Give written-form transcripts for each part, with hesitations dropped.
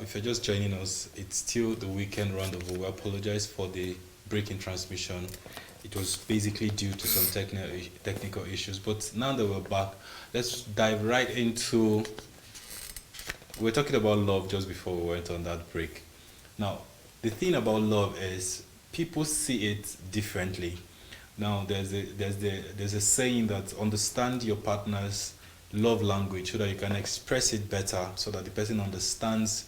if you're just joining us, it's still the weekend rendezvous. We apologize for the break in transmission. It was basically due to some technical issues. But now that we're back, let's dive right into. We were talking about love just before we went on that break. Now, the thing about love is people see it differently. Now, there's a saying that understand your partner's love language so that you can express it better, so that the person understands,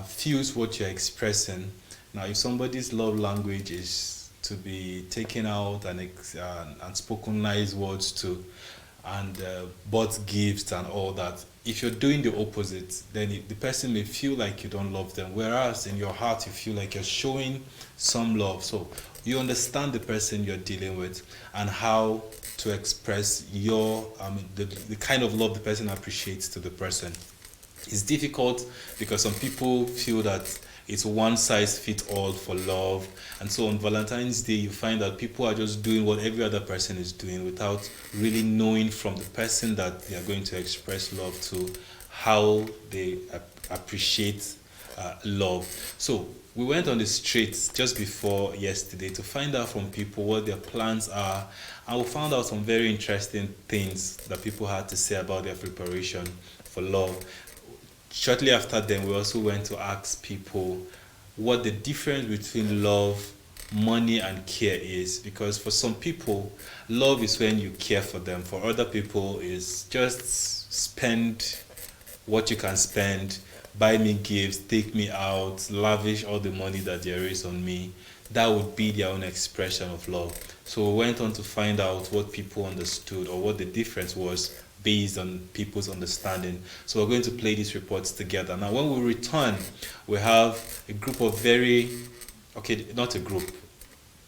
feels what you're expressing. Now, if somebody's love language is to be taken out and spoken nice words to, and bought gifts and all that, if you're doing the opposite, then the person may feel like you don't love them, whereas in your heart you feel like you're showing some love. So you understand the person you're dealing with and how to express the kind of love the person appreciates to the person. It's difficult because some people feel that it's one size fits all for love, and so on Valentine's Day you find that people are just doing what every other person is doing without really knowing from the person that they are going to express love to how they appreciate love. So we went on the streets just before yesterday to find out from people what their plans are, and we found out some very interesting things that people had to say about their preparation for love. Shortly after then, we also went to ask people what the difference between love, money, and care is. Because for some people, love is when you care for them. For other people, is just spend what you can spend, buy me gifts, take me out, lavish all the money that there is on me. That would be their own expression of love. So we went on to find out what people understood or what the difference was based on people's understanding. So we're going to play these reports together. Now, when we return, we have a group of not a group,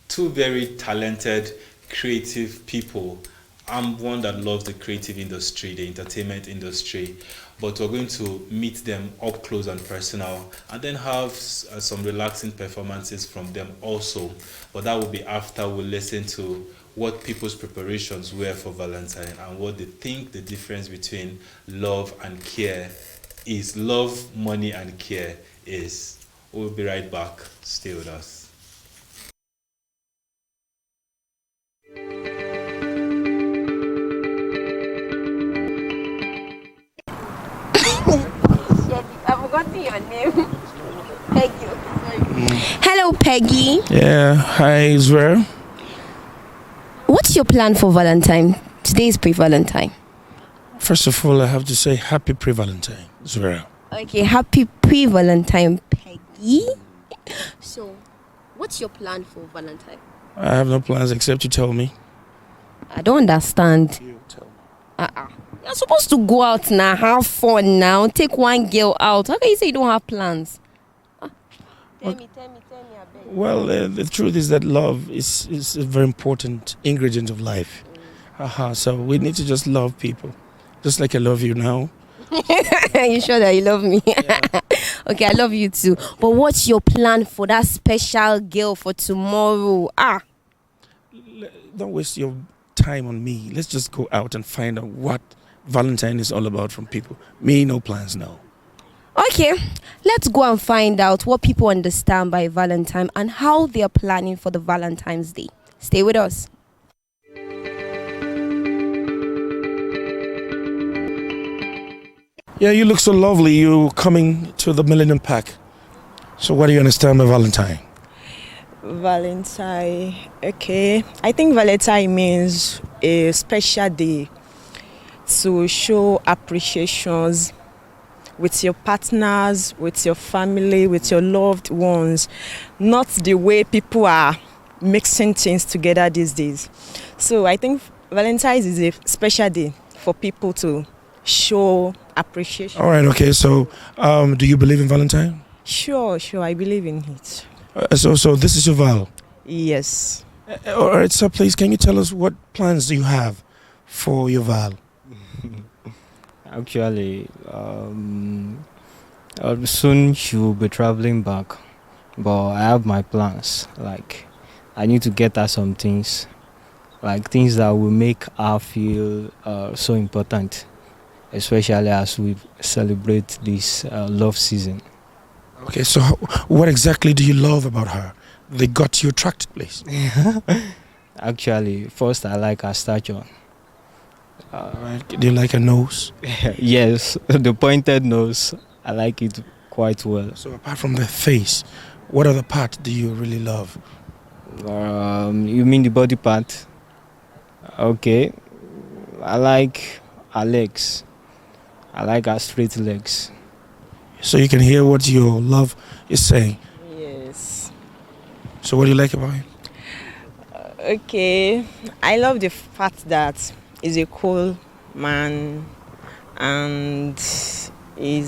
two very talented, creative people. I'm one that loves the creative industry, the entertainment industry, but we're going to meet them up close and personal, and then have some relaxing performances from them also. But that will be after we listen to what people's preparations were for Valentine and what they think the difference between love and care is. Love, money, and care is. We'll be right back. Stay with us. I've forgotten your name. Peggy. Hello, Peggy. Yeah, hi Israel. What's your plan for Valentine? Today is pre-Valentine. First of all, I have to say happy pre-Valentine, Israel. Okay, happy pre-Valentine, Peggy. So, what's your plan for Valentine? I have no plans except you tell me. I don't understand. You tell me. You're supposed to go out now, have fun now, take one girl out. How can you say you don't have plans? Tell me, I beg. Well, the truth is that love is a very important ingredient of life. So we need to just love people. Just like I love you now. You sure that you love me? Yeah. Okay, I love you too. But what's your plan for that special girl for tomorrow? Don't waste your time on me. Let's just go out and find out what Valentine is all about from people. Me, no plans now. Okay, let's go and find out what people understand by Valentine and how they are planning for the Valentine's Day. Stay with us. Yeah, you look so lovely. You coming to the Millennium Park. So what do you understand by Valentine? Valentine, okay. I think Valentine means a special day to show appreciations with your partners, with your family, with your loved ones. Not the way people are mixing things together these days. So I think Valentine's is a special day for people to show appreciation. All right, okay. So do you believe in Valentine? Sure, I believe in it. So this is your vow. Yes. All right, so please, can you tell us what plans do you have for your vow? Actually, soon she will be traveling back, but I have my plans. Like, I need to get her some things, like things that will make her feel so important, especially as we celebrate this love season. Okay, so what exactly do you love about her? They got you attracted, please. Actually, first I like her stature. Right. Do you like her nose? Yes, the pointed nose. I like it quite well. So apart from the face, what other part do you really love? You mean the body part? Okay. I like her legs. I like her straight legs. So you can hear what your love is saying. Yes. So what do you like about him? Okay. I love the fact that he's a cool man and he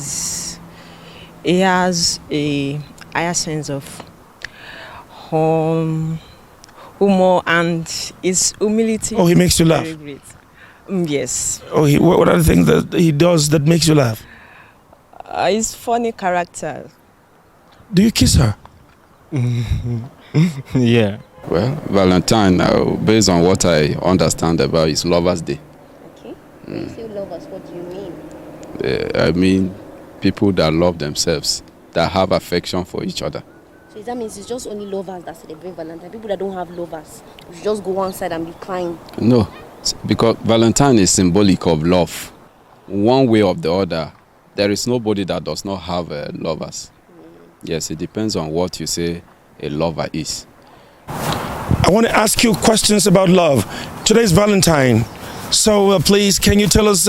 has a higher sense of humor and his humility. Oh, he makes you is laugh. very great. Yes. Oh, what are the things that he does that makes you laugh? His funny character. Do you kiss her? Yeah. Well, Valentine, based on what I understand about his Lover's Day. Okay. When you say lovers, what do you mean? I mean, people that love themselves, that have affection for each other. So that means it's just only lovers that celebrate Valentine. People that don't have lovers, you just go one side and be crying. No, because Valentine is symbolic of love. One way or the other, there is nobody that does not have lovers. Yes, it depends on what you say a lover is. I want to ask you questions about love. Today's Valentine. So please, can you tell us,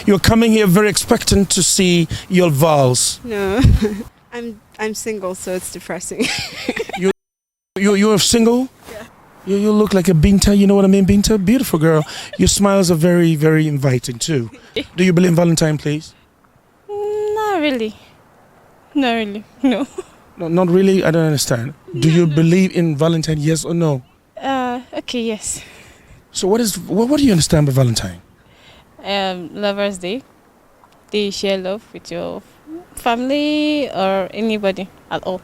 you're coming here very expectant to see your vows. No, I'm single, so it's depressing. You're single? Yeah. You look like a Binta, you know what I mean, Binta? Beautiful girl. Your smiles are very, very inviting too. Do you believe in Valentine, please? Not really. Not really. No. No, not really? I don't understand. Do you believe in Valentine, yes or no? Okay, yes. So what do you understand by Valentine? Lovers' Day. They share love with your family or anybody at all.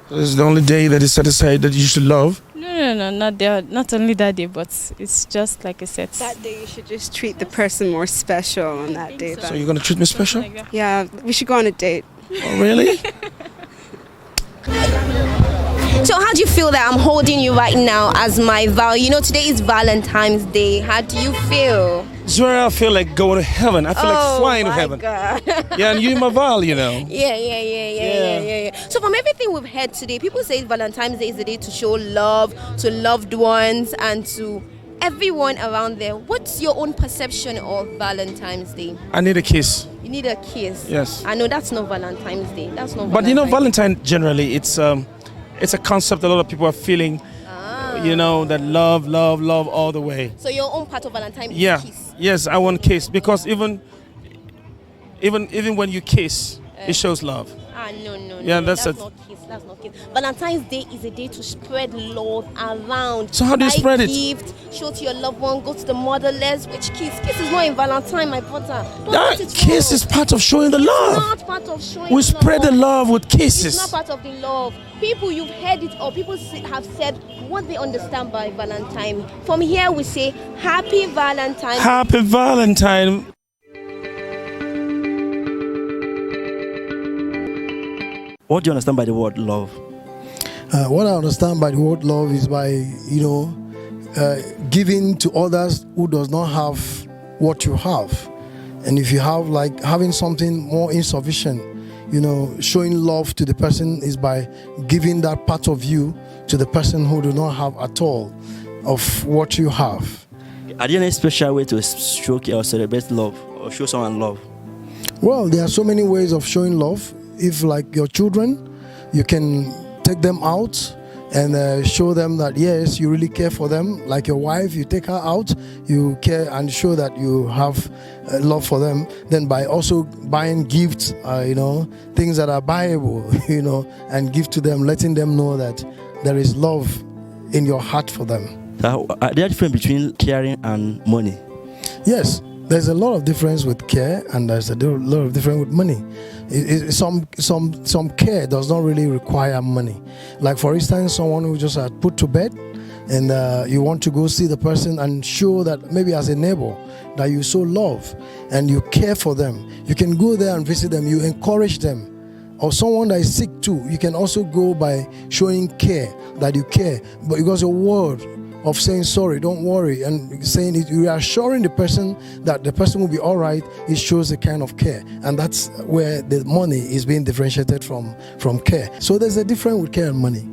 This is the only day that is set aside that you should love? No, not only that day, but it's just like a set. That day you should just treat the person more special on that day. So you're going to treat me special? Like that. Yeah, we should go on a date. Oh, really? So how do you feel that I'm holding you right now as my vow? You know, today is Valentine's Day. How do you feel? It's where I feel like going to heaven. I feel like flying to heaven. God. Yeah, and you my Val, you know. Yeah. So from everything we've heard today, people say Valentine's Day is the day to show love to loved ones and to everyone around there. What's your own perception of Valentine's Day? I need a kiss. You need a kiss. Yes. I know that's not Valentine's Day. That's not. But you know, Valentine's Valentine generally, it's a concept a lot of people are feeling. You know, that love all the way. So your own part of Valentine is kiss. Yes, I want kiss because even when you kiss, it shows love. No. Yeah, That's not kiss. That's not kiss. Valentine's Day is a day to spread love around. So how do you spread it? Gift, show to your loved one, go to the motherless. Which kiss? Kiss is not in Valentine, my brother. Don't get it Kiss wrong. is part of showing the It's love. not part of showing We spread the love with kisses. It's not part of the love. People, you've heard it, or people have said what they understand by Valentine. From here, we say Happy Valentine. Happy Valentine. What do you understand by the word love? What I understand by the word love is by, giving to others who does not have what you have. And if you have, like, having something more insufficient, showing love to the person is by giving that part of you to the person who do not have at all of what you have. Are there any special way to show or celebrate love or show someone love? Well, there are so many ways of showing love. If, like, your children, you can take them out and show them that, yes, you really care for them. Like your wife, you take her out, you care and show that you have love for them. Then by also buying gifts, things that are buyable, and give to them, letting them know that there is love in your heart for them. Are there difference between caring and money? Yes, there's a lot of difference with care and there's a lot of difference with money. Some care does not really require money. Like, for instance, someone who just had put to bed and you want to go see the person and show that maybe as a neighbor that you show love and you care for them. You can go there and visit them. You encourage them or someone that is sick too, you can also go by showing care, that you care. But because your word of saying sorry, don't worry, and saying it, you are assuring the person that the person will be all right, it shows a kind of care. And that's where the money is being differentiated from care. So there's a difference with care and money.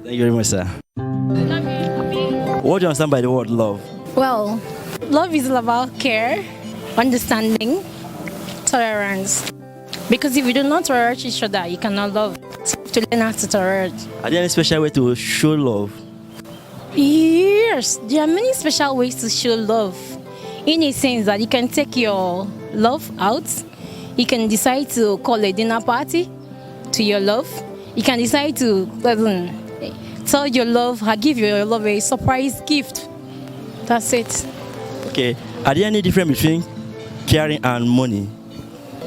Thank you very much, sir. What do you understand by the word love? Well, love is all about care, understanding, tolerance. Because if you do not tolerate each other, you cannot love. So you have to learn how to tolerate. Are there any special way to show love? Yes, there are many special ways to show love. In a sense that you can take your love out. You can decide to call a dinner party to your love. You can decide to tell your love, give your love a surprise gift. That's it. Okay. Are there any difference between caring and money?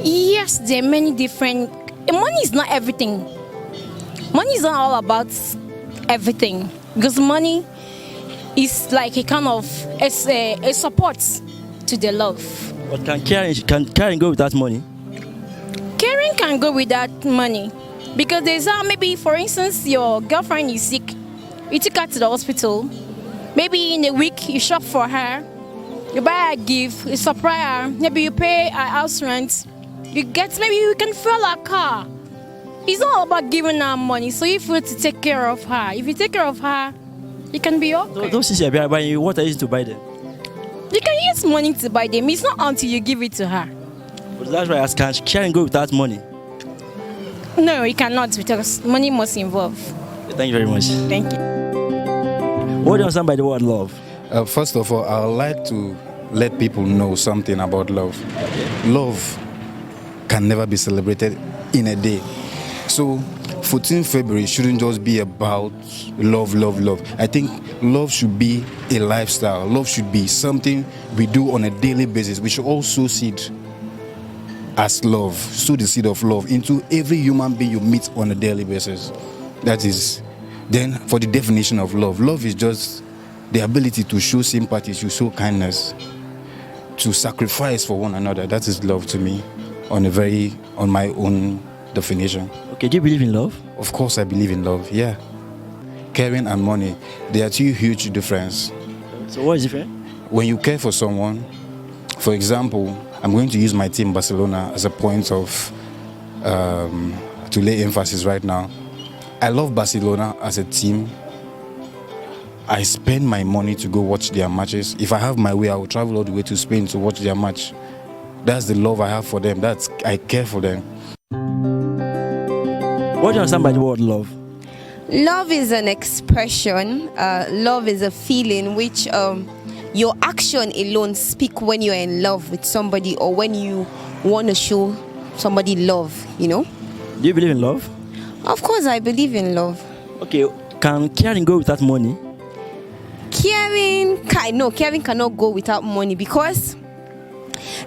Yes, there are many different. Money is not everything. Money is not all about everything, because money is like a kind of a support to the love. But can caring go without money? Caring can go without money, because there's maybe, for instance, your girlfriend is sick. You took her to the hospital. Maybe in a week you shop for her. You buy her a gift. You surprise her. Maybe you pay her house rent. Maybe you can fuel her car. It's not all about giving her money. So if you have to take care of her, if you take care of her, you can be okay. Those things you're buying you, what are you using to buy them? You can use money to buy them. It's not until you give it to her. But that's why I ask, can caring go without money? No, you cannot, because money must involve. Thank you very much. Thank you. What do you understand by the word love? First of all, I would like to let people know something about love. Love can never be celebrated in a day. So 14 February shouldn't just be about love. I think love should be a lifestyle. Love should be something we do on a daily basis. We should also seed as love, sow the seed of love into every human being you meet on a daily basis. That is, then for the definition of love, love is just the ability to show sympathy, to show kindness, to sacrifice for one another. That is love to me, on my own definition. Okay, do you believe in love? Of course I believe in love, yeah. Caring and money, there are two huge differences. So what is different? When you care for someone, for example, I'm going to use my team Barcelona as a point of to lay emphasis right now. I love Barcelona as a team. I spend my money to go watch their matches. If I have my way, I will travel all the way to Spain to watch their match. That's the love I have for them. I care for them. What do you understand by the word love? Love is an expression. Love is a feeling which your action alone speak when you're in love with somebody, or when you want to show somebody love, you know? Do you believe in love? Of course I believe in love. Okay, can caring go without money? Caring cannot go without money, because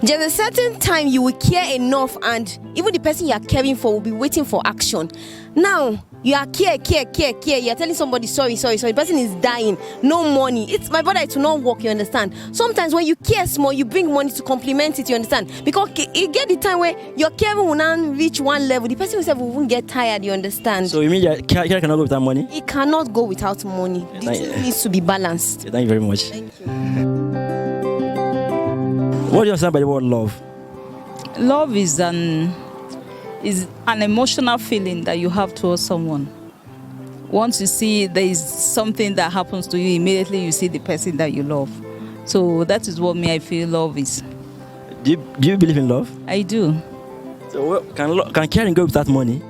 there's a certain time you will care enough, and even the person you are caring for will be waiting for action. Now you are care. You are telling somebody sorry. The person is dying, no money. It's my brother, it will not work. You understand? Sometimes when you care small, you bring money to complement it. You understand? Because you get the time where your caring will not reach one level. The person himself will get tired. You understand? So you mean that care cannot go without money? It cannot go without money. The two needs to be balanced. Thank you very much. Thank you. What do you understand by the word love? Love is an emotional feeling that you have towards someone. Once you see there is something that happens to you, immediately you see the person that you love. So that is what I feel love is. Do you believe in love? I do. So can caring go without money?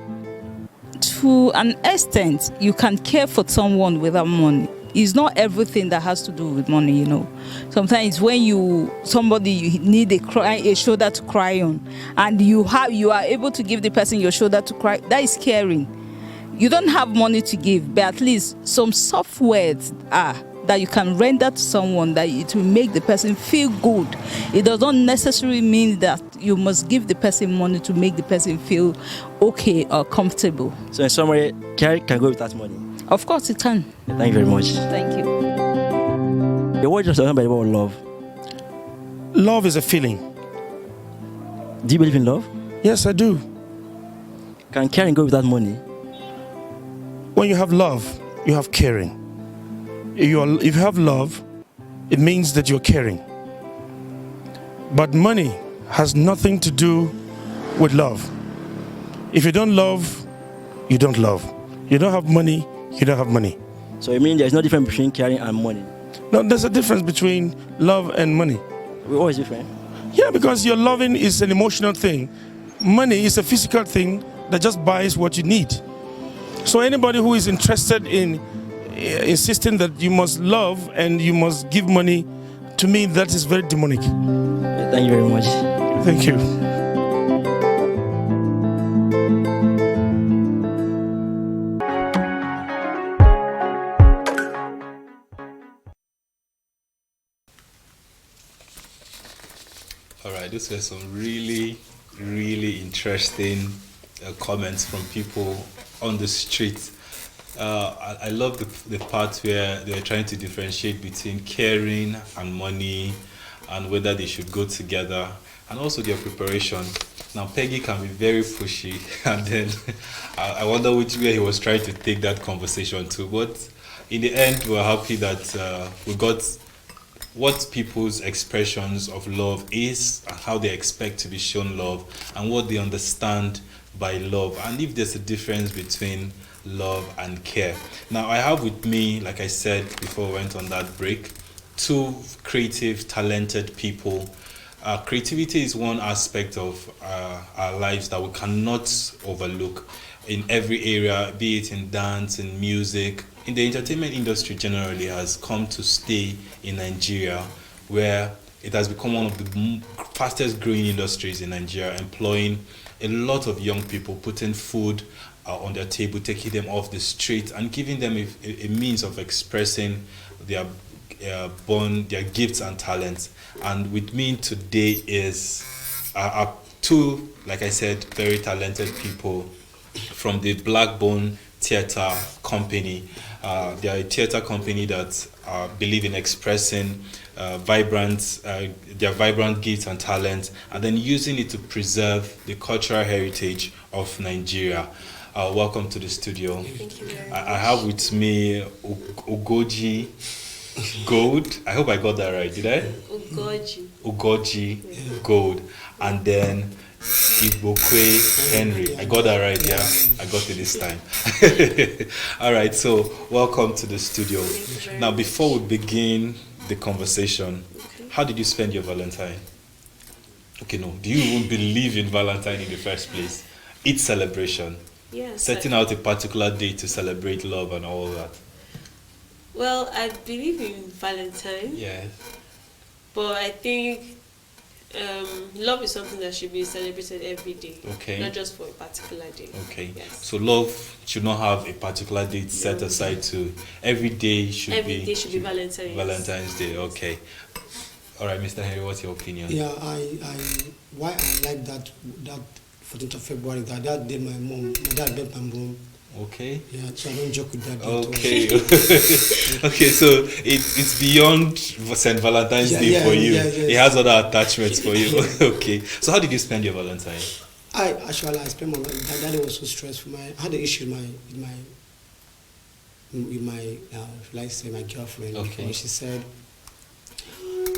To an extent, you can care for someone without money. It's not everything that has to do with money, you know. Sometimes when you need a shoulder to cry on, and you are able to give the person your shoulder to cry, that is caring. You don't have money to give, but at least some soft words that you can render to someone that it will make the person feel good. It does not necessarily mean that you must give the person money to make the person feel okay or comfortable. So in summary, caring can go without money? Of course it can. Thank you very much. Thank you. What do you understand by the word love? Love is a feeling. Do you believe in love? Yes, I do. Can caring go without money? When you have love, you have caring. If you have love, it means that you're caring. But money has nothing to do with love. If you don't love, you don't love. You don't have money, you don't have money. So you mean there's no difference between caring and money? No, there's a difference between love and money. We're always different. Yeah, because your loving is an emotional thing. Money is a physical thing that just buys what you need. So anybody who is interested in insisting that you must love and you must give money, to me that is very demonic. Thank you very much. Thank you. All right, these were some really, really interesting comments from people on the street. I love the part where they're trying to differentiate between caring and money and whether they should go together, and also their preparation. Now, Peggy can be very pushy, and then I wonder which way he was trying to take that conversation to. But in the end, we're happy that we got what people's expressions of love is, and how they expect to be shown love, and what they understand by love, and if there's a difference between love and care. Now, I have with me, like I said before we went on that break, two creative, talented people. Creativity is one aspect of our lives that we cannot overlook in every area, be it in dance, in music. In the entertainment industry generally has come to stay in Nigeria, where it has become one of the fastest growing industries in Nigeria, employing a lot of young people, putting food on their table, taking them off the street, and giving them a means of expressing their their gifts and talents. And with me today is two, like I said, very talented people from the Blackbone Theatre Company. They are a theatre company that believe in expressing their vibrant gifts and talents, and then using it to preserve the cultural heritage of Nigeria. Welcome to the studio. Thank you very much. I have with me Ugoji Gold. I hope I got that right. Did I? Ugoji Gold. And then Ibokwe Henry. I got that right, yeah? I got it this time. All right, so welcome to the studio. Now, before we begin the conversation, how did you spend your Valentine? Okay, no. Do you even believe in Valentine in the first place? It's celebration. Yes. Setting out a particular day to celebrate love and all that. Well, I believe in Valentine. Yeah. But I think love is something that should be celebrated every day. Okay. Not just for a particular day. Okay. Yes. So love should not have a particular date set aside to every day should be. Every day should be Valentine's. Valentine's Day. Okay. All right, Mr. Henry, what's your opinion? Yeah, why I like that 14th of February, that day my dad met my mom. Okay. Yeah, so I don't joke with that. Okay. Okay, so it's beyond St. Valentine's Day for you. It has other attachments for you. Okay. So how did you spend your Valentine? I spent my that day was so stressful. I had an issue with my let's say my girlfriend. Okay. Because she said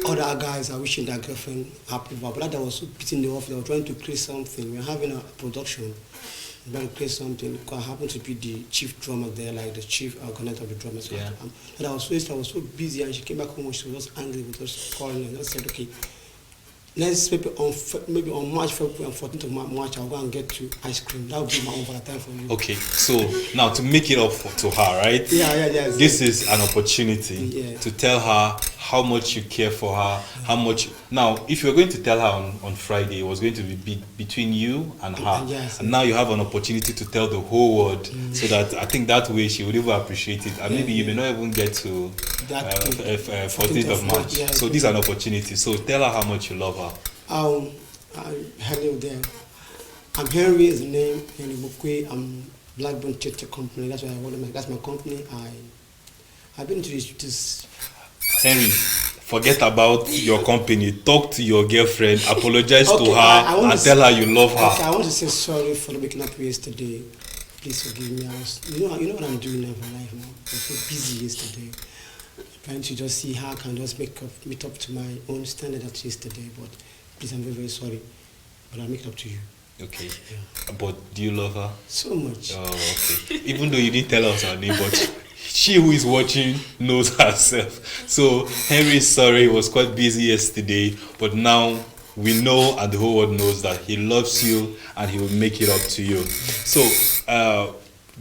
other guys are wishing their girlfriend happy, but that was so beating the off. They were trying to create something. We were having a production. We were trying to create something. I happened to be the chief drummer there, like the chief connector of the drummers. Yeah. And I was so busy, and she came back home and she was just angry with us calling, and I said, okay, let's maybe on March 14th of March, I'll go and get you ice cream. That would be my own Valentine for you. Okay, so now to make it up to her, right? Yeah. This is an opportunity to tell her how much you care for her, how much. Now, if you were going to tell her on Friday, it was going to be between you and her. Yes. And now you have an opportunity to tell the whole world, so that I think that way she would even appreciate it. And maybe you may not even get to 14th of March. Yeah, so this is an opportunity. So tell her how much you love her. Hello there. I'm Henry is the name, Henry Mukwe. I'm Blackbone Theatre Company. That's why that's my company. I've been to this Henry, forget about your company. Talk to your girlfriend, apologize to Okay, her, I and tell her you love her. Okay, I want to say sorry for not waking up yesterday. Please forgive me. You know what I'm doing now for life now. I was so busy yesterday, trying to just see how I can just meet up to my own standard at yesterday. But please, I'm very, very sorry. But I'll make it up to you. Okay. Yeah. But do you love her? So much. Oh, okay. Even though you didn't tell us her name, but she who is watching knows herself. So Henry is sorry, he was quite busy yesterday, but now we know and the whole world knows that he loves you and he will make it up to you. So,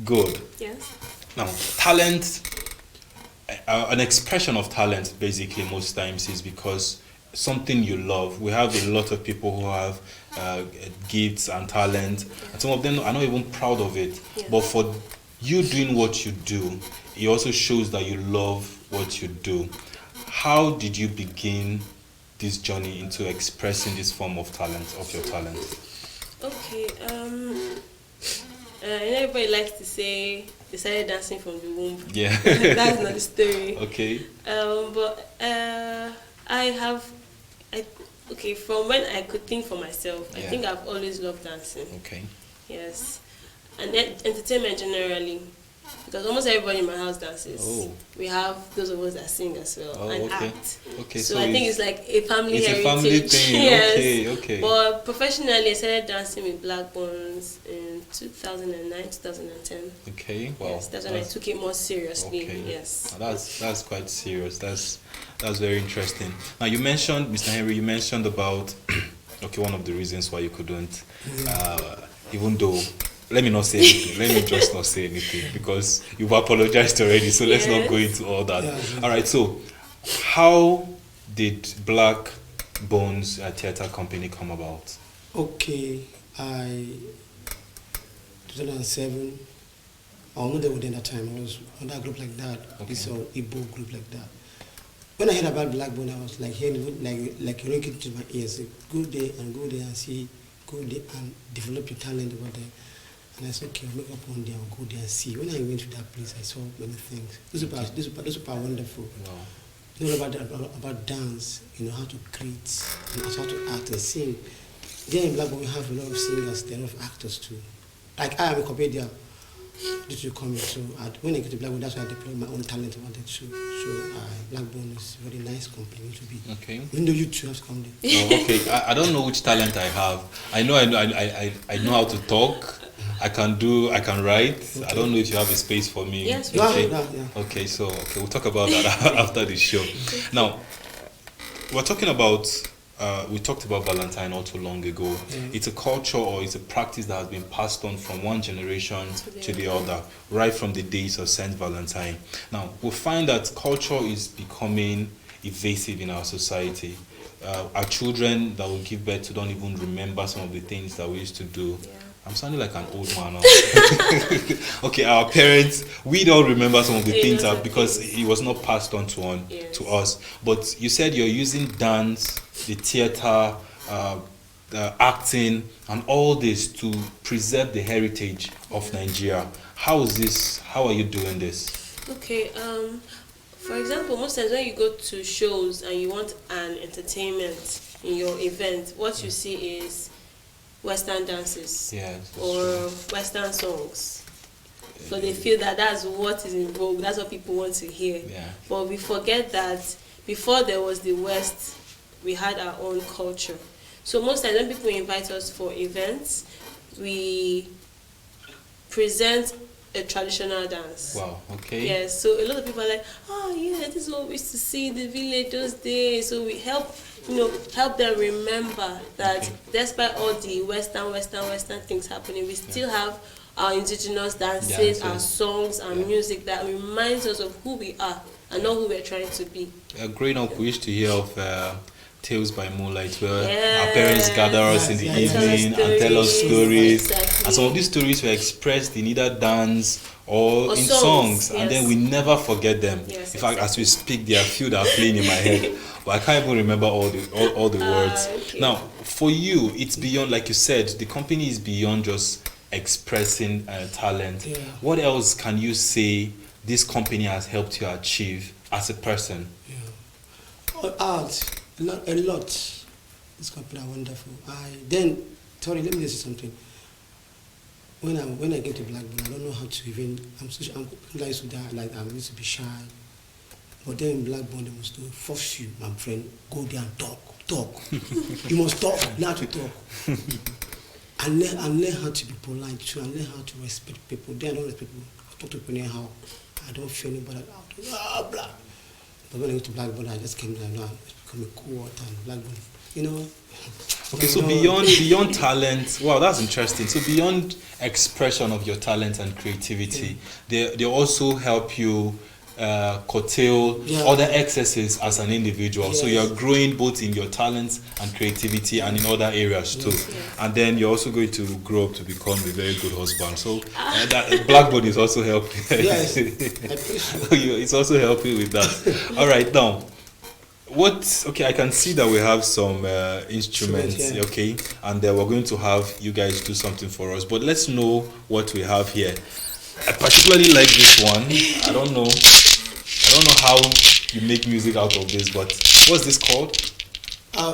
good. Yes. Now, talent, an expression of talent basically most times is because something you love. We have a lot of people who have gifts and talent, and some of them are not even proud of it. Yeah. But for you doing what you do, it also shows that you love what you do. How did you begin this journey into expressing this form of talent, of your talent? Okay. Everybody likes to say they started dancing from the womb. Yeah. That's not the story. Okay. But from when I could think for myself, I think I've always loved dancing. Okay. Yes. And entertainment generally. Because almost everybody in my house dances. Oh. We have those of us that sing as well and act. Okay. So I think it's like a family heritage. It's a family thing. Yes. Okay. But professionally, I started dancing with Black Bones in 2009, 2010. Okay. Wow. Yes, that's when I took it more seriously. Okay. Yes. Now that's quite serious. That's very interesting. Now you mentioned, Mr. Henry, you mentioned about one of the reasons why you couldn't, even though. Let me not say anything. Let me just not say anything because you've apologized already. So let's not go into all that. All right. So, how did Black Bones Theatre Company come about? Okay, 2007. I was not there within that time. I was on that group like that. Okay. It's an Igbo group like that. When I heard about Black Bone, I was like hearing like ringing to my ears. Go there and see. Go there and develop your talent over there. And I said, okay, I'll make up one day, I'll go there and see. When I went to that place, I saw many things. Those people are wonderful. Wow. You know about dance, how to create, how to act and sing. There in Blackburn, we have a lot of singers, there are a lot of actors too. Like I am a comedian due to coming. So when I get to Blackburn, that's why I deploy my own talent about it too. So Blackburn is a very nice company to be. Okay. Even though you two have to come there. Oh, okay. I don't know which talent I have. I know how to talk. I can write. Okay. I don't know if you have a space for me. Yes, okay. Yeah. Okay, we'll talk about that after the show. Now, we're talking about, we talked about Valentine not too long ago. Mm. It's a culture or it's a practice that has been passed on from one generation to the other, right from the days of Saint Valentine. Now, we'll find that culture is becoming evasive in our society. Our children that will give birth to don't even remember some of the things that we used to do. Yeah. I'm sounding like an old man now. Okay, our parents, we don't remember some of the things because it was not passed on to us. But you said you're using dance, the theater, acting, and all this to preserve the heritage of Nigeria. How are you doing this? Okay, for example, most times when you go to shows and you want an entertainment in your event, what you see is Western dances or Western songs. So they feel that that's what is in vogue, that's what people want to hear. Yeah. But we forget that before there was the West, we had our own culture. So most times when people invite us for events, we present a traditional dance. Wow, okay. Yes, so a lot of people are like, oh yeah, this is what we used to see in the village those days. So we help them remember that despite all the Western things happening, we still have our indigenous dances, our songs, our music that reminds us of who we are and not who we're trying to be. Growing up, we used to hear of Tales by Moonlight, where our parents gather us in the evening and tell us stories. Exactly. And some of these stories were expressed in either dance or in songs. And then we never forget them. Yes, in fact, as we speak, there are a few that are playing in my head. But I can't even remember all the words. Okay. Now, for you, it's beyond, like you said, the company is beyond just expressing talent. Yeah. What else can you say this company has helped you achieve as a person? Art, a lot. These companies are wonderful. Then, sorry, let me say something. When I get to Blackburn, I don't know how to even. I'm used to that. Like I used to be shy. But then in Blackburn, they must force you, my friend, go there and talk. You must talk, learn to talk. And learn how to be polite too, and learn how to respect people. Then I don't respect people. I talk to people anyhow. I don't feel anybody out. Blah. But when I go to Blackburn, I just came there and it's become a cool water and Blackburn. You know. Okay, so beyond talent, wow, that's interesting. So beyond expression of your talent and creativity, they also help you curtail other excesses as an individual. Yes. So you're growing both in your talents and creativity and in other areas too. Yes. And then you're also going to grow up to become a very good husband. So that Blackboard is also helping. Yes, it's also helping with that. All right, now. I can see that we have some instruments, okay, and then we're going to have you guys do something for us. But let's know what we have here. I particularly like this one. I don't know how you make music out of this, but what's this called?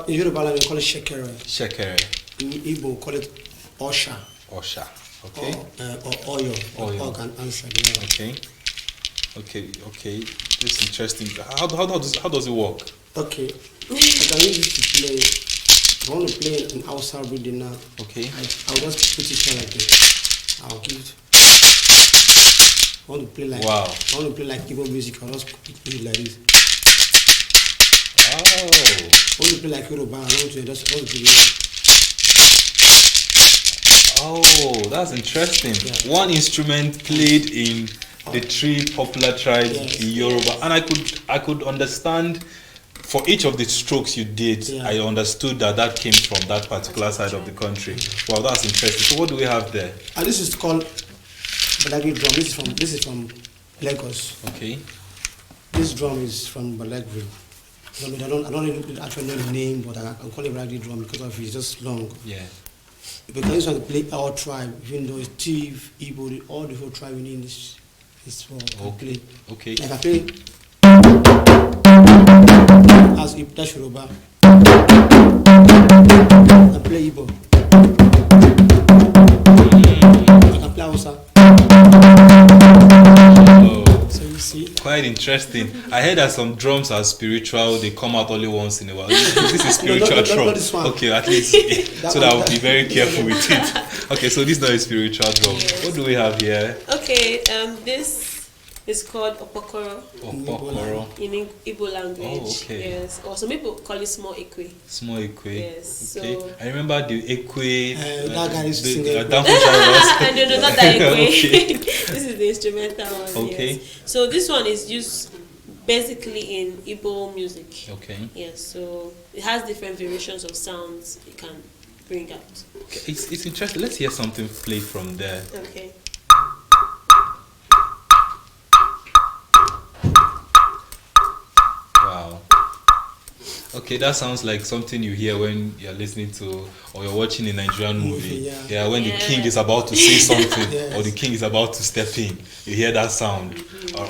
In Yoruba language, we call it shekere. Shekere. In Igbo, we call it osha. Osha, okay. Or oyo. Or can answer. Yeah. Okay. This is interesting. How does it work? Okay. I can use this to play. If I want to play an Hausa reading now. Okay. I'll just put it here like this. I'll give it. I want to play like Igbo music. I'll just put it like this. Oh. I want to play like Yoruba. I want to just do it. Oh, that's interesting. Yeah. One instrument played in the three popular tribes in Yoruba, and I could understand. For each of the strokes you did, I understood that came from that particular side of the country. Wow, that's interesting. So what do we have there? This is called Badagry drum. This is from Lagos. Okay. This drum is from Badagry. I don't actually know the name, but I call it Badagry drum because of it's just long. Yeah. Because I used to play our tribe, even though it's Tiv, Igbo, all the whole tribe in this is for play. Okay. Like I play as that's Yoruba. I play Igbo. I can play Hausa. So you see. Quite interesting. I heard that some drums are spiritual. They come out only once in a while. This is spiritual drum. Not this one. Okay, at least so that I'll be very careful with it. Okay, so this is not a spiritual drum. Yes. What do we have here? Okay, this is called Opokoro. Opokoro. In Igbo language. Oh, okay. Yes. Or some people call it small ekwe. Small ekwe. Yes. Okay. So I remember the ekwe. That guy is singing. No, not that ekwe. Okay. This is the instrumental one. Okay. Yes. So this one is used basically in Igbo music. Okay. Yes. So it has different variations of sounds it can bring out. Okay. It's interesting. Let's hear something played from there. Okay. Wow. Okay, that sounds like something you hear when you're listening to or you're watching a Nigerian movie. Yeah, when the king is about to say something or the king is about to step in, you hear that sound.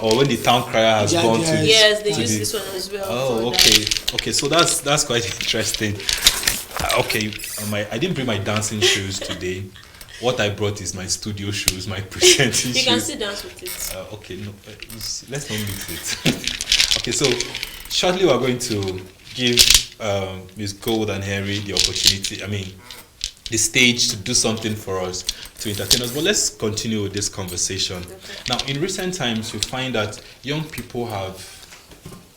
Or when the town crier has gone to. Yes, they use this one as well. Oh, okay. Okay, so that's quite interesting. Okay, I didn't bring my dancing shoes today. What I brought is my studio shoes, my presenting shoes. You can still dance with it. Okay, no, let's not mix it. Okay, so shortly we're going to give Ms. Gold and Henry the opportunity, the stage to do something for us, to entertain us. But let's continue with this conversation. Okay. Now, in recent times, you find that young people have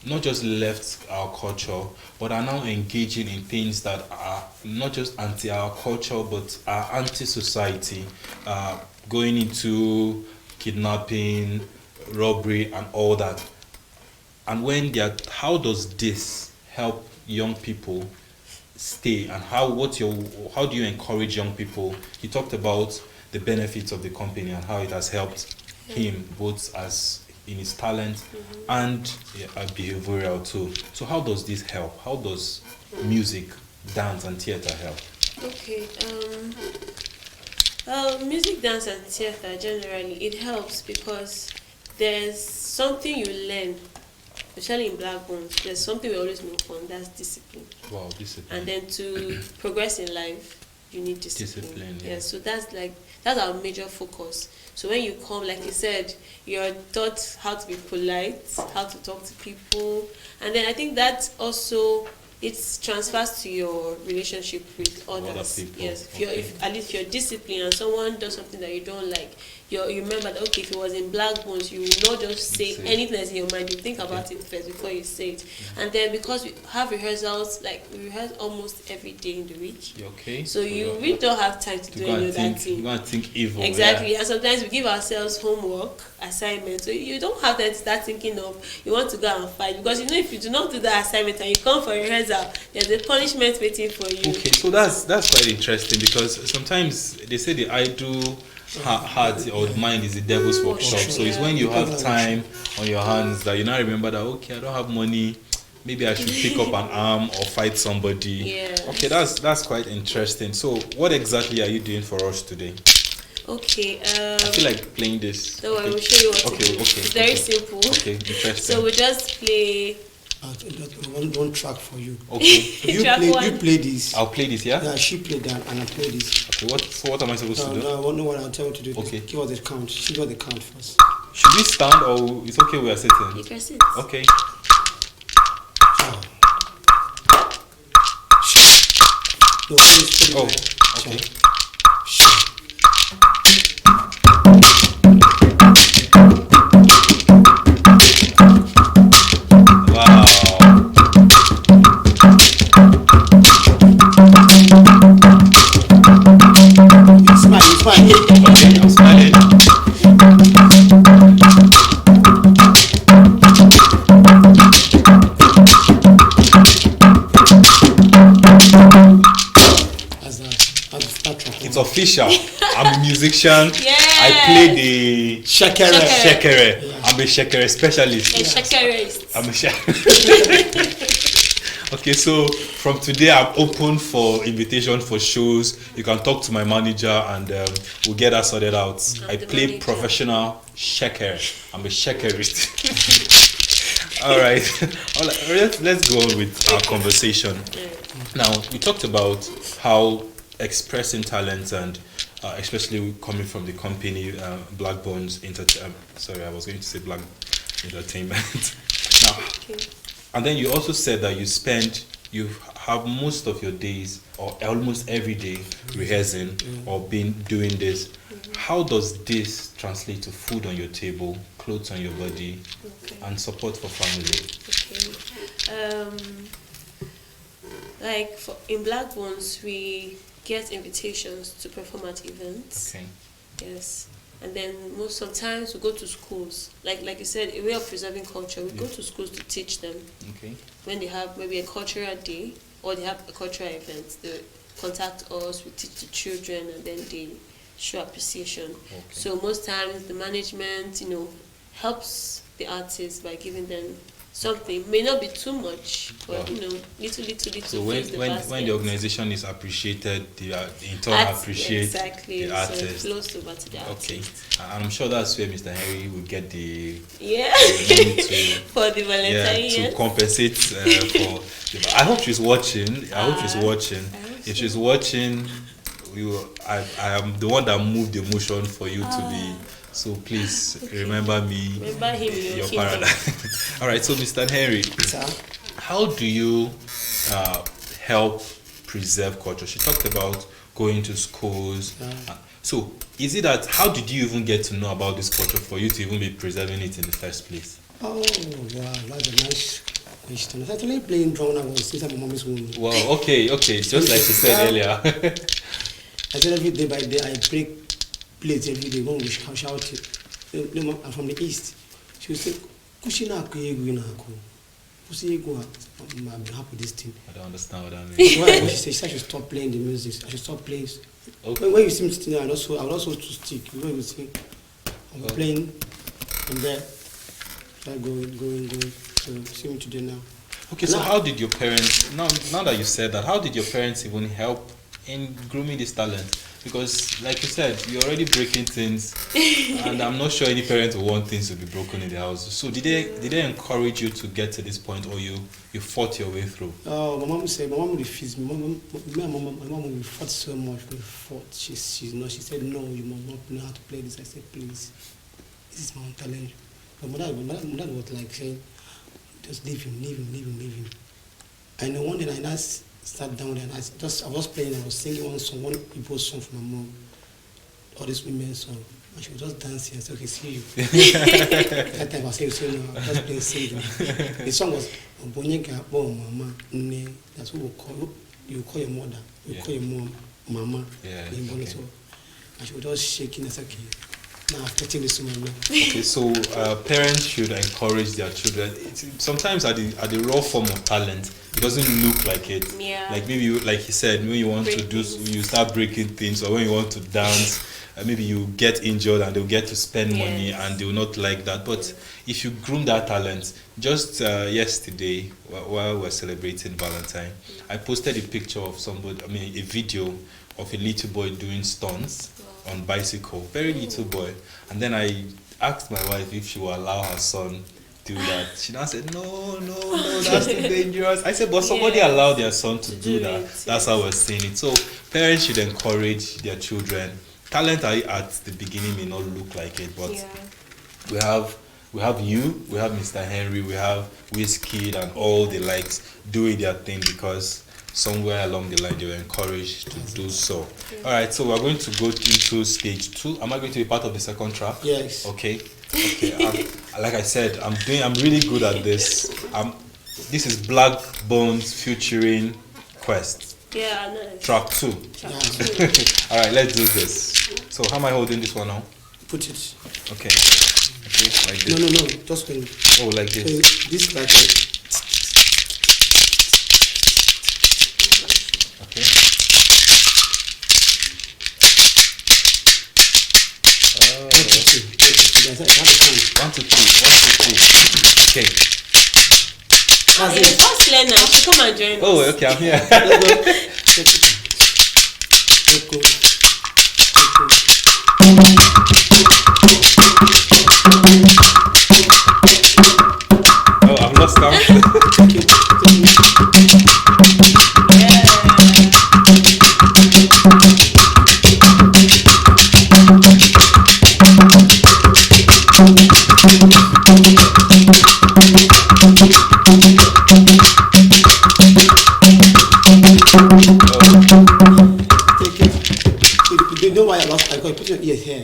not just left our culture, but are now engaging in things that are not just anti our culture, but are anti-society, going into kidnapping, robbery, and all that. And how does this help young people stay, and how do you encourage young people? He talked about the benefits of the company and how it has helped him both as in his talent and behavioral too. So how does this help? How does music, dance, and theater help? Okay. Music, dance, and theater generally it helps because there's something you learn especially in black bones, there's something we always know on, that's discipline. Wow, discipline. And then to progress in life, you need discipline. Yeah. So that's our major focus. So when you come, like you said, you're taught how to be polite, how to talk to people, and then I think that also it transfers to your relationship with others. Other people. Yes, if at least you're disciplined and someone does something that you don't like, you remember that, okay, if it was in black bones, you will not just say anything that's in your mind. You think about it first before you say it. And then because we have rehearsals, like we rehearse almost every day in the week. Okay. So you really don't have time to do any other thing. You're going to think evil. Exactly. And sometimes we give ourselves homework, assignments. So you don't have time to start thinking of you want to go and fight, because if you do not do that assignment and you come for rehearsal, there's a punishment waiting for you. Okay, so that's quite interesting, because sometimes they say the idle heart or mind is the devil's workshop. So it's when you have time on your hands that you now remember that, okay, I don't have money, maybe I should pick up an arm or fight somebody. Yeah. Okay, that's quite interesting. So what exactly are you doing for us today? Okay. I feel like playing this. No, I will show you what to do. Okay. It's very simple. Okay, interesting. So we just play. One track for you. Okay. So you play this. I'll play this, yeah? Yeah, she played that and I play this. Okay, what am I supposed to do? No, I won't know what I'll tell you to do. Okay. Give us the count. She got the count first. Should we stand or it's okay we are sitting? You can sit. Okay. No, okay. It's official. I'm a musician. Yeah. I play the shekere. Yeah. I'm a shekere specialist. A shekerist. I'm a shekere. Okay, so from today I'm open for invitation for shows. You can talk to my manager and we'll get that sorted out. I play professional shekere. I'm a shekerist. All right. Let's go on with our conversation. Now, we talked about how expressing talents and especially coming from the company Black Bones sorry, I was going to say Black Entertainment. Now, and then you also said that you have most of your days or almost every day rehearsing or doing this. How does this translate to food on your table, clothes on your body, and support for family? Okay. In Black Bones, we get invitations to perform at events. Okay. Yes. And then sometimes we go to schools. Like you said, a way of preserving culture, we go to schools to teach them. Okay. When they have maybe a cultural day or they have a cultural event, they contact us, we teach the children, and then they show appreciation. Okay. So most times the management, helps the artists by giving them something. May not be too much, but little. So when the organization is appreciated, the in turn appreciate the artist. So it flows over to the artist. Okay, and I'm sure that's where Mr. Henry will get the money for the Valentine. To compensate for. I hope she's watching. If she's watching, I am the one that moved the motion for you to be. So please remember me. Remember him in your paradise. All right. So Mr. Henry, how do you help preserve culture? She talked about going to schools. So is it that how did you even get to know about this culture for you to even be preserving it in the first place? Oh wow, that's a nice question. I was actually playing drum when I was inside my mommy's womb. Wow. Okay. Just like you said earlier. I said every day by day I break plates every day when we shout it. I'm from the east. She would say, Kushina Kuyeguinako. I'm happy with this thing. I don't understand what that means. Why she said I should stop playing the music. I should stop playing. Okay. When you see me sitting there, I would also to stick. When you see I'm playing from there. I going. So see me today now. Okay, so how did your parents now that you said that, how did your parents even help in grooming this talent? Because, like you said, you're already breaking things, and I'm not sure any parent will want things to be broken in the house. So, did they encourage you to get to this point, or you fought your way through? My mom refused me. My mom we fought so much. We fought. She said no, you must not know how to play this. I said please, this is my own talent. But my dad was like saying, just leave him. And one day I sat down there and I was playing. I was singing one people song for my mom, all this women's song. And she was just dancing. I said, okay, see you. That time I said, no, I was just playing singing. The song was Bonyega Bo Mama. That's what you call your mother. You call your mom Mama. Yeah. Okay. And she was just shaking. I said, okay. Now I'm getting this woman now. Okay, so parents should encourage their children. Sometimes at the raw form of talent, it doesn't look like it. Yeah. Like maybe like he said, when you want to do, you start breaking things, or when you want to dance, maybe you get injured and they'll get to spend money and they'll not like that. But if you groom that talent, just yesterday while we're celebrating Valentine, I posted a picture of a video of a little boy doing stunts on bicycle, very little boy, and then I asked my wife if she will allow her son do that. She now said, no, that's too dangerous. I said, but somebody allowed their son to do that. That's how we're seeing it. So parents should encourage their children. Talent at the beginning may not look like it, but we have you, we have Mr. Henry, we have Wizkid and all the likes doing their thing because somewhere along the line they were encouraged to do so. All right, so we're going to go into stage 2. Am I going to be part of the second track? Yes. Okay. Like I said, I'm really good at this. This is Black Bones featuring Quest. Yeah, nice. Track 2. All right, let's do this. So how am I holding this one now? Put it. Okay, like this. No, just when. Oh, like this. This like. Okay. One, two, three. Okay. You're the first learner. So come and join us. Oh, okay, I'm here. Oh, I've lost count.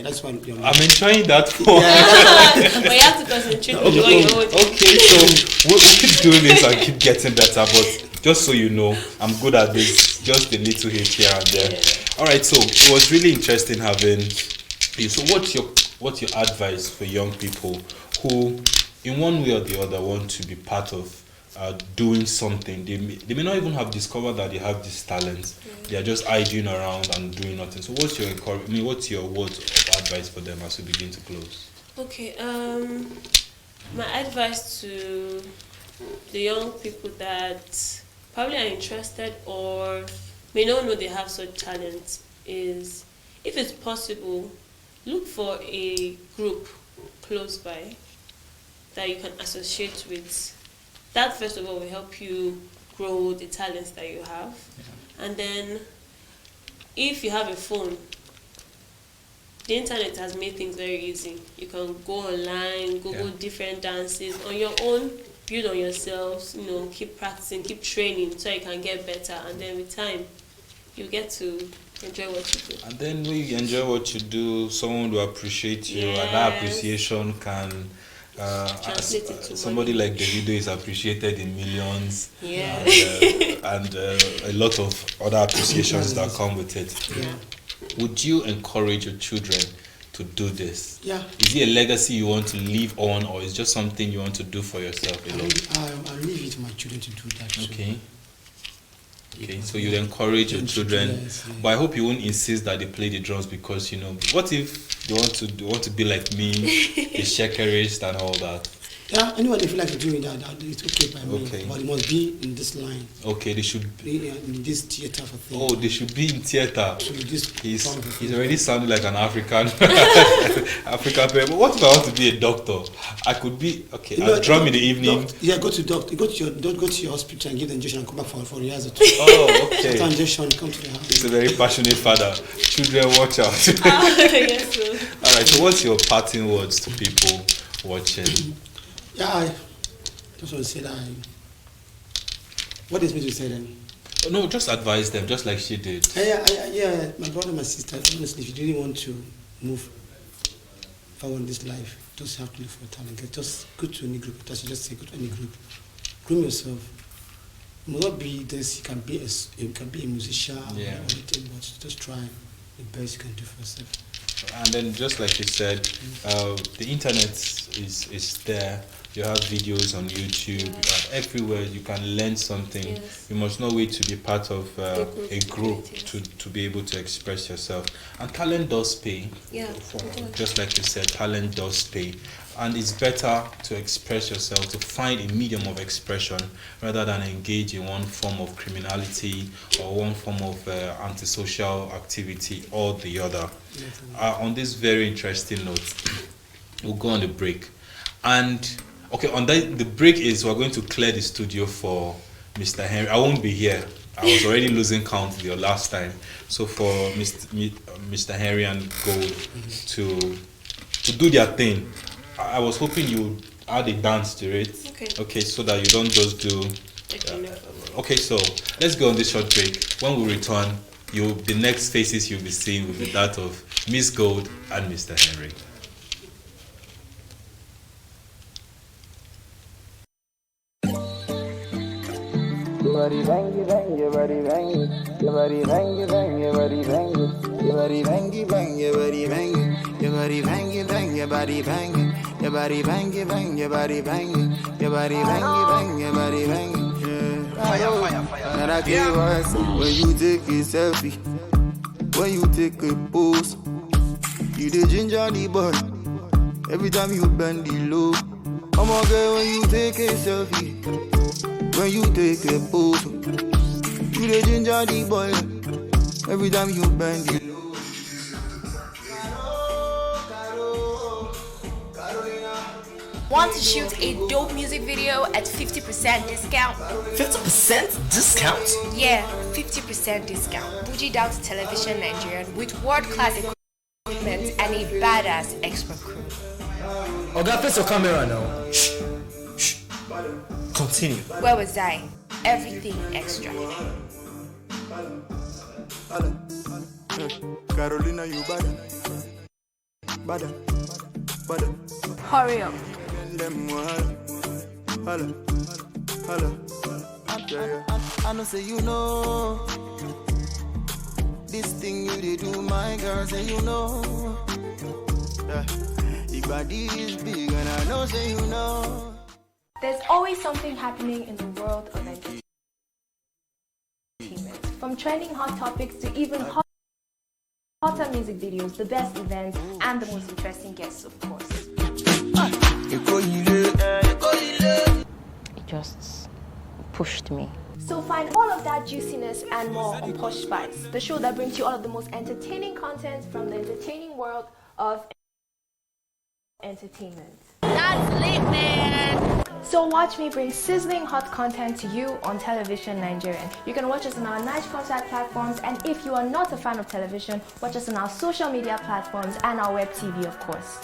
That's why I'm enjoying that for. But you have to concentrate on what you're holding. Okay, so we'll keep doing this and keep getting better. But just so you know, I'm good at this. Just a little hit here and there. Yeah. All right, so it was really interesting having you. So what's your advice for young people who, in one way or the other, want to be part of doing something? They may not even have discovered that they have this talent. They are just idling around and doing nothing. So what's your words of advice for them as we begin to close? Okay, my advice to the young people that probably are interested or may not know they have such talent is, if it's possible, look for a group close by that you can associate with. That first of all will help you grow the talents that you have. And then if you have a phone, the internet has made things very easy. You can go online, Google different dances on your own, build on yourselves, keep practicing, keep training so you can get better, and then with time you get to enjoy what you do. And then when you enjoy what you do, someone will appreciate you, and that appreciation can somebody like Davido is appreciated in millions, and a lot of other appreciations that come with it. Would you encourage your children to do this? Yeah. Is it a legacy you want to leave on, or is it just something you want to do for yourself alone? I'll leave it to my children to do that. Okay. Okay, so you'd encourage your children, but I hope you won't insist that they play the drums because what if they want to be like me, the shakerist and all that? Yeah, anyone they feel like doing that, it's okay by me. Okay. But it must be in this line. Okay, they should be in this theater for things. Oh, they should be in theater. He's already sounding like an African African parent. But what if I want to be a doctor? I could be I'll drum in the evening. Go to doctor. Go to your hospital and give the injection and come back for rehearsal. Oh, okay. After injection, come to the house. He's a very passionate father. Children, watch out. Yes, sir. All right. So, what's your parting words to people watching? Yeah, I just want to say that. What is me to say then? No, just advise them, just like she did. Yeah, my brother, my sister. Honestly, if you really want to move forward in this life, just have to look for talent. Just go to any group. Just say go to any group. Groom yourself. You must not be this. You can be a musician or anything, but just try the best you can do for yourself. And then, just like you said, the internet is there. You have videos on YouTube, everywhere. You can learn something. Yes. You must not wait to be part of a group to be able to express yourself. And talent does pay. Yeah. Just like you said, talent does pay. And it's better to express yourself, to find a medium of expression rather than engage in one form of criminality or one form of antisocial activity or the other. On this very interesting note, we'll go on the break. And okay, on the break we're going to clear the studio for Mr. Henry. I won't be here. I was already losing count the last time. So for Mr. Henry and Gold to do their thing, I was hoping you add a dance to it. Okay, so that you don't just do. Okay, so let's go on this short break. When we return, the next faces you'll be seeing will be that of Miss Gold and Mr. Henry. Your body bang, bang, your body bang, your body bang, bang, your body bang, your body bang, bang, your body bang, your body bang, bang, your body bang, your body bang, bang, your body bang, your body bang, your body bang. Fire. And I give us when you take a selfie, when you take a pose, you the ginger the boy. Every time you bend the low, I'm okay when you take a selfie. When you take a pose, you the ginger the boy. Every time you bend it low. Want to shoot a dope music video at 50% discount? 50% discount? Yeah, 50% discount. Bougie Down to Television Nigerian with world-class equipment and a badass expert crew. Oga, face your camera now. Shh. Continue. Where was I? Everything extra. Carolina, you bada. Hurry up. I know say you know this thing you did do, my girl, say you know. Your body is big and I know say you know. There's always something happening in the world of entertainment. From trending hot topics to even hotter music videos, the best events, and the most interesting guests, of course. It just pushed me. So find all of that juiciness and more on Posh Spice, the show that brings you all of the most entertaining content from the entertaining world of entertainment. That's lit, man! So watch me bring sizzling hot content to you on Television Nigerian. You can watch us on our nice concert platforms, and if you are not a fan of television, watch us on our social media platforms and our web TV, of course.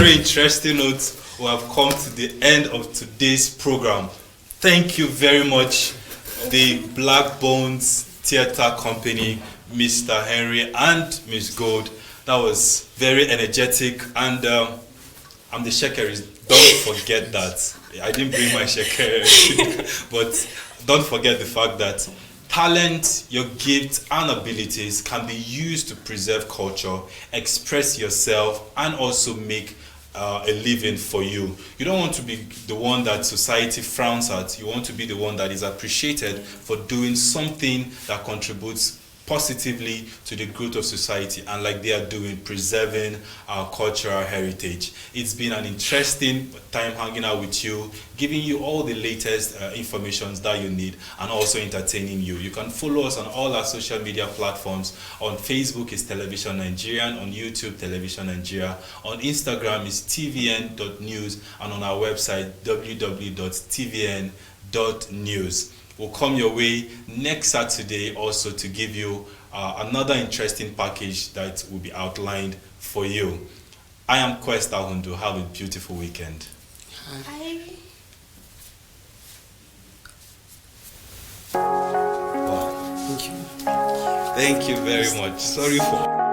very interesting note, we have come to the end of today's program. Thank you very much, the Black Bones Theatre Company, Mr. Henry and Miss Gold. That was very energetic, and I'm the shekeris. Don't forget that. I didn't bring my sheker, but don't forget the fact that talent, your gifts and abilities can be used to preserve culture, express yourself, and also make a living for you. You don't want to be the one that society frowns at. You want to be the one that is appreciated for doing something that contributes positively to the growth of society, and like they are doing, preserving our cultural heritage. It's been an interesting time hanging out with you, giving you all the latest information that you need, and also entertaining you. You can follow us on all our social media platforms. On Facebook is Television Nigerian, on YouTube Television Nigeria, on Instagram is tvn.news, and on our website www.tvn.news. Will come your way next Saturday also to give you another interesting package that will be outlined for you. I am Quest Ahundu. Have a beautiful weekend. Wow. Thank you. Thank you very much. Sorry for...